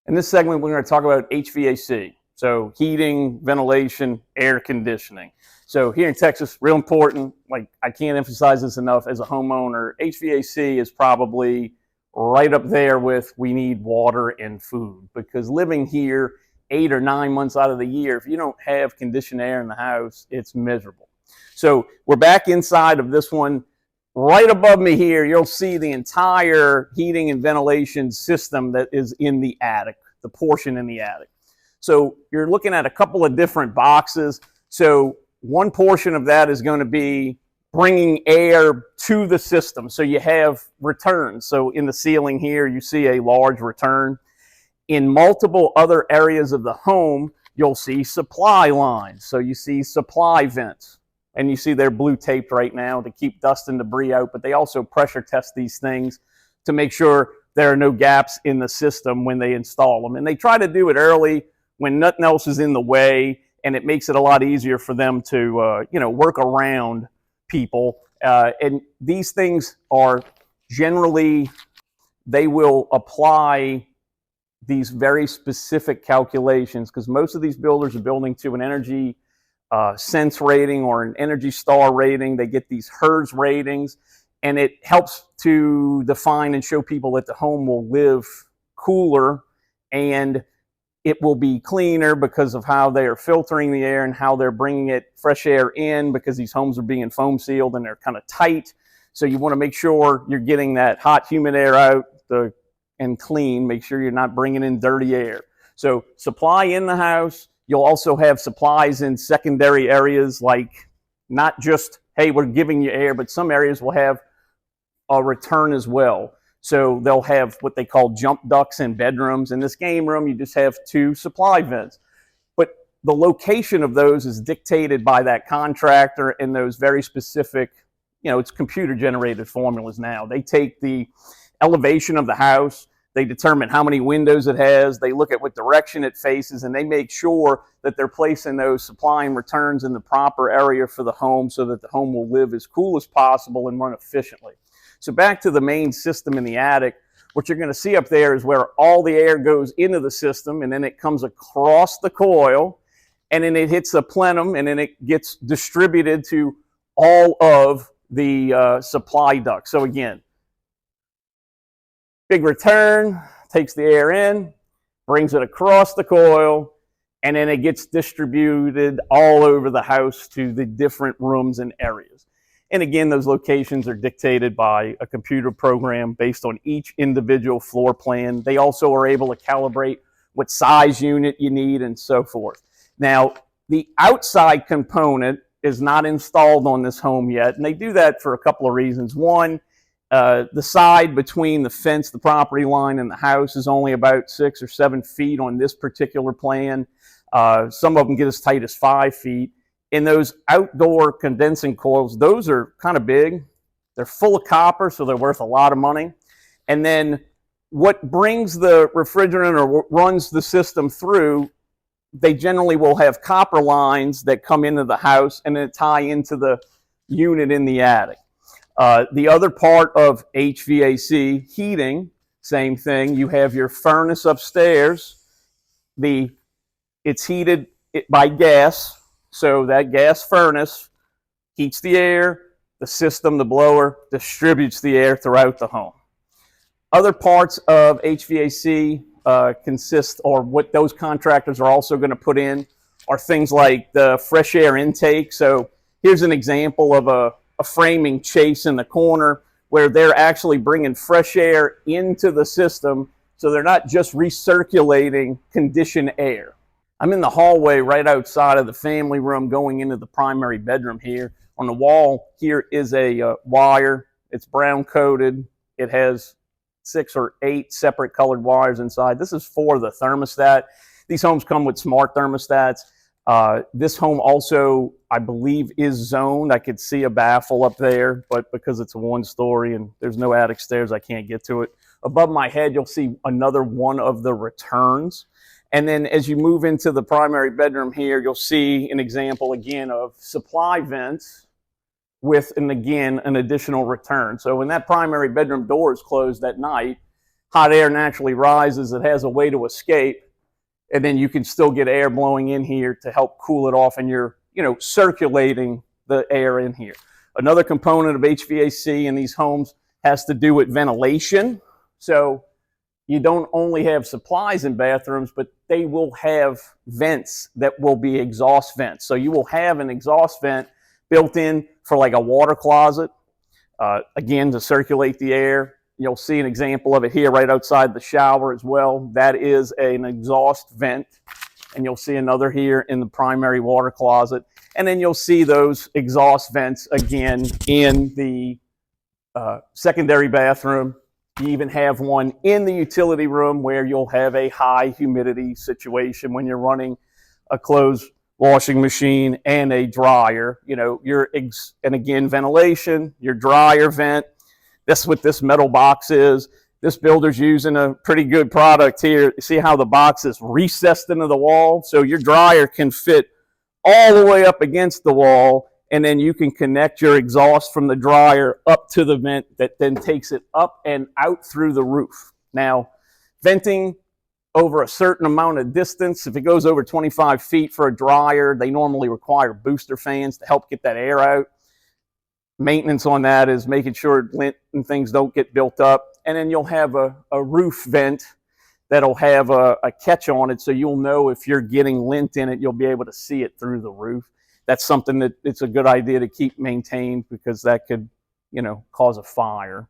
In this segment, we're going to talk about HVAC, so heating, ventilation, air conditioning. So here in Texas, real important, like I can't emphasize this enough as a homeowner, HVAC is probably right up there with we need water and food, because living here 8 or 9 months out of the year, if you don't have conditioned air in the house, it's miserable. So we're back inside of this one. Right above me here, you'll see the entire heating and ventilation system that is in the attic, the portion in the attic. So you're looking at a couple of different boxes. So one portion of that is going to be bringing air to the system. So you have returns. So in the ceiling here, you see a large return. In multiple other areas of the home, you'll see supply lines. So you see supply vents. And you see they're blue taped right now to keep dust and debris out, but they also pressure test these things to make sure there are no gaps in the system when they install them. And they try to do it early when nothing else is in the way, and it makes it a lot easier for them to work around people. And these things are generally, they will apply these very specific calculations, because most of these builders are building to an energy sense rating or an Energy Star rating. They get these HERS ratings, and it helps to define and show people that the home will live cooler and it will be cleaner because of how they are filtering the air and how they're bringing it fresh air in, because these homes are being foam sealed and they're kind of tight. So you want to make sure you're getting that hot, humid air out and clean. Make sure you're not bringing in dirty air. So supply in the house. You'll also have supplies in secondary areas, like not just, hey, we're giving you air, but some areas will have a return as well. So they'll have what they call jump ducts in bedrooms. In this game room, you just have 2 supply vents. But the location of those is dictated by that contractor and those very specific, it's computer-generated formulas now. They take the elevation of the house, they determine how many windows it has, they look at what direction it faces, and they make sure that they're placing those supply and returns in the proper area for the home so that the home will live as cool as possible and run efficiently. So back to the main system in the attic, what you're going to see up there is where all the air goes into the system, and then it comes across the coil, and then it hits the plenum, and then it gets distributed to all of the supply ducts. So again, big return, takes the air in, brings it across the coil, and then it gets distributed all over the house to the different rooms and areas. And again, those locations are dictated by a computer program based on each individual floor plan. They also are able to calibrate what size unit you need and so forth. Now, the outside component is not installed on this home yet, and they do that for a couple of reasons. One, the side between the fence, the property line, and the house is only about 6 or 7 feet on this particular plan. Some of them get as tight as 5 feet. And those outdoor condensing coils, those are kind of big. They're full of copper, so they're worth a lot of money. And then what brings the refrigerant or runs the system through, they generally will have copper lines that come into the house and then tie into the unit in the attic. The other part of HVAC, heating, same thing. You have your furnace upstairs. It's heated by gas, so that gas furnace heats the air. The system, the blower, distributes the air throughout the home. Other parts of HVAC consist, or what those contractors are also going to put in, are things like the fresh air intake. So here's an example of a framing chase in the corner where they're actually bringing fresh air into the system, so they're not just recirculating conditioned air. I'm in the hallway right outside of the family room going into the primary bedroom here. On the wall here is a wire. It's brown coated. It has 6 or 8 separate colored wires inside. This is for the thermostat. These homes come with smart thermostats. This home also, I believe, is zoned. I could see a baffle up there, but because it's a 1-story and there's no attic stairs, I can't get to it. Above my head, you'll see another one of the returns. And then as you move into the primary bedroom here, you'll see an example again of supply vents with, and again, an additional return. So when that primary bedroom door is closed at night, hot air naturally rises, it has a way to escape, and then you can still get air blowing in here to help cool it off, and you're, circulating the air in here. Another component of HVAC in these homes has to do with ventilation. So you don't only have supplies in bathrooms, but they will have vents that will be exhaust vents. So you will have an exhaust vent built in for like a water closet, again, to circulate the air. You'll see an example of it here right outside the shower as well. That is an exhaust vent. And you'll see another here in the primary water closet. And then you'll see those exhaust vents again in the secondary bathroom. You even have one in the utility room where you'll have a high humidity situation when you're running a clothes washing machine and a dryer. And again, ventilation, your dryer vent. That's what this metal box is. This builder's using a pretty good product here. See how the box is recessed into the wall? So your dryer can fit all the way up against the wall, and then you can connect your exhaust from the dryer up to the vent that then takes it up and out through the roof. Now, venting over a certain amount of distance, if it goes over 25 feet for a dryer, they normally require booster fans to help get that air out. Maintenance on that is making sure lint and things don't get built up. And then you'll have a roof vent that'll have a catch on it, so you'll know if you're getting lint in it, you'll be able to see it through the roof. That's something that it's a good idea to keep maintained, because that could, cause a fire.